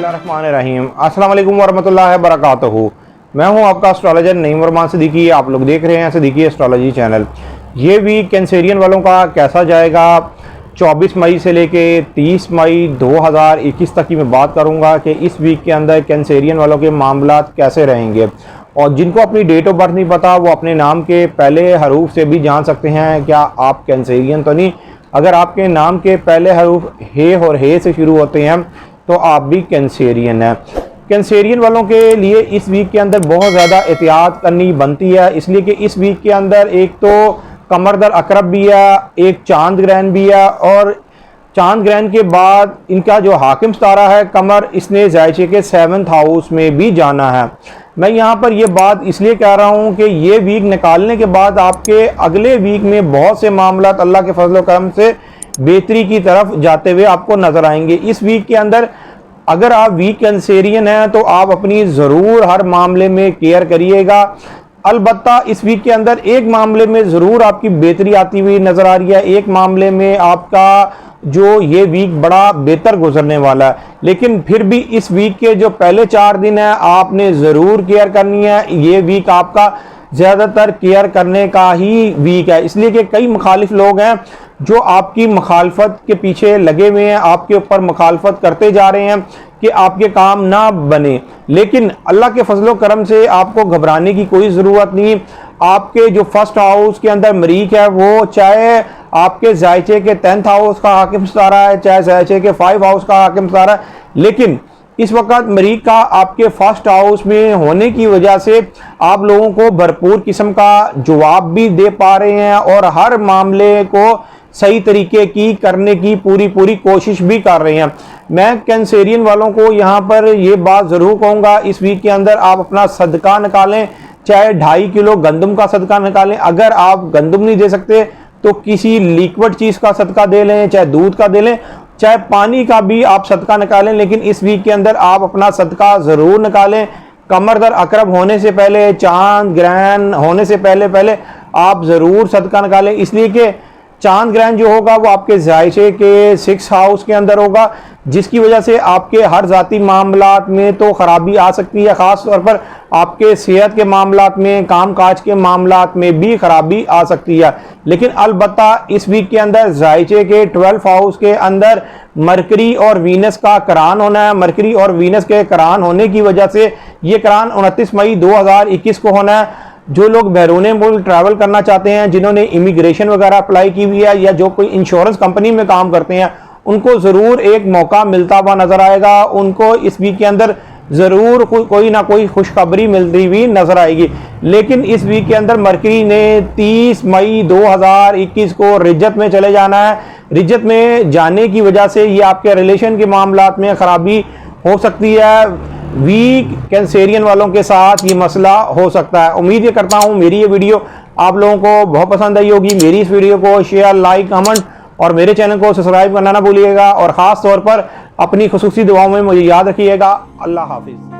बिस्मिल्लाहिर्रहमानिर्रहीम। अस्सलाम वालेकुम वरहमतुल्लाहि वबरकातुहू। मैं हूं आपका एस्ट्रोलॉजर नईम रहमान सिद्दीकी। आप लोग देख रहे हैं सिद्दीकी एस्ट्रोलॉजी चैनल। ये वीक कैंसेरियन वालों का कैसा जाएगा, 24 मई से लेके 30 मई 2021 तक की मैं बात करूंगा कि इस वीक के अंदर कैंसेरियन वालों के मामलात कैसे रहेंगे। और जिनको अपनी डेट ऑफ बर्थ नहीं पता वो अपने नाम के पहले हरूफ से भी जान सकते हैं क्या आप कैंसेरियन तो नहीं। अगर आपके नाम के पहले हरूफ हे और हे से शुरू होते हैं तो आप भी कैंसेरियन हैं। कैंसेरियन वालों के लिए इस वीक के अंदर बहुत ज़्यादा एहतियात करनी बनती है, इसलिए कि इस वीक के अंदर एक तो कमर दर अकरब भी है, एक चांद ग्रहण भी है, और चांद ग्रहण के बाद इनका जो हाकिम सितारा है कमर, इसने ज़ायचे के 7th हाउस में भी जाना है। मैं यहाँ पर ये बात इसलिए कह रहा हूँ कि ये वीक निकालने के बाद आपके अगले वीक में बहुत से मामलात अल्लाह के फजल करम से बेहतरी की तरफ जाते हुए आपको नजर आएंगे। इस वीक के अंदर अगर आप वीक कैंसेरियन हैं तो आप अपनी ज़रूर हर मामले में केयर करिएगा। अलबत्ता इस वीक के अंदर एक मामले में ज़रूर आपकी बेहतरी आती हुई नज़र आ रही है, एक मामले में आपका जो ये वीक बड़ा बेहतर गुजरने वाला है। लेकिन फिर भी इस वीक के जो पहले 4 दिन है आपने ज़रूर केयर करनी है। ये वीक आपका ज़्यादातर केयर करने का ही वीक है, इसलिए कि कई मुखालिफ लोग हैं जो आपकी मुखालफत के पीछे लगे हुए हैं, आपके ऊपर मुखालफत करते जा रहे हैं कि आपके काम ना बने। लेकिन अल्लाह के फजलो करम से आपको घबराने की कोई ज़रूरत नहीं। आपके जो फर्स्ट हाउस के अंदर मरीक है वो चाहे आपके ज़ायचे के 10th हाउस का हाकिम सितारा है, चाहे ज़ायचे के 5 हाउस का हाकिम सितारा है, लेकिन इस वक्त मरीक का आपके फर्स्ट हाउस में होने की वजह से आप लोगों को भरपूर किस्म का जवाब भी दे पा रहे हैं और हर मामले को सही तरीके की करने की पूरी कोशिश भी कर रहे हैं। मैं कैंसेरियन वालों को यहाँ पर ये बात ज़रूर कहूँगा, इस वीक के अंदर आप अपना सदका निकालें, चाहे 2.5 किलो गंदम का सदका निकालें। अगर आप गंदम नहीं दे सकते तो किसी लिक्विड चीज़ का सदका दे लें, चाहे दूध का दे लें, चाहे पानी का भी आप सदका निकालें। लेकिन इस वीक के अंदर आप अपना सदका ज़रूर निकालें। कमर दर अकरब होने से पहले, चांद ग्रहण होने से पहले आप ज़रूर सदका निकालें, इसलिए कि चांद ग्रहण जो होगा वो आपके ज़ायचे के 6 हाउस के अंदर होगा, जिसकी वजह से आपके हर ज़ाती मामलात में तो ख़राबी आ सकती है, ख़ास तौर पर आपके सेहत के मामलात में, काम काज के मामलात में भी ख़राबी आ सकती है। लेकिन अलबत्ता इस वीक के अंदर ज़ायचे के 12th हाउस के अंदर मरकरी और वीनस का करान होना है। मरकरी और वीनस के करान होने की वजह से ये करान 29 मई 2021 को होना है। जो लोग बैरून मुल्क ट्रैवल करना चाहते हैं, जिन्होंने इमिग्रेशन वगैरह अप्लाई की हुई है या जो कोई इंश्योरेंस कंपनी में काम करते हैं, उनको ज़रूर एक मौका मिलता हुआ नज़र आएगा। उनको इस वीक के अंदर ज़रूर कोई ना कोई खुशखबरी मिलती हुई नज़र आएगी। लेकिन इस वीक के अंदर मरकरी ने 30 मई 2021 को रिज्जत में चले जाना है। रिज्जत में जाने की वजह से ये आपके रिलेशन के मामलात में ख़राबी हो सकती है। वीक कैंसेरियन वालों के साथ ये मसला हो सकता है। उम्मीद ये करता हूँ मेरी ये वीडियो आप लोगों को बहुत पसंद आई होगी। मेरी इस वीडियो को शेयर, लाइक, कमेंट और मेरे चैनल को सब्सक्राइब करना ना भूलिएगा, और ख़ास तौर पर अपनी खुसूसी दुआओं में मुझे याद रखिएगा। अल्लाह हाफिज़।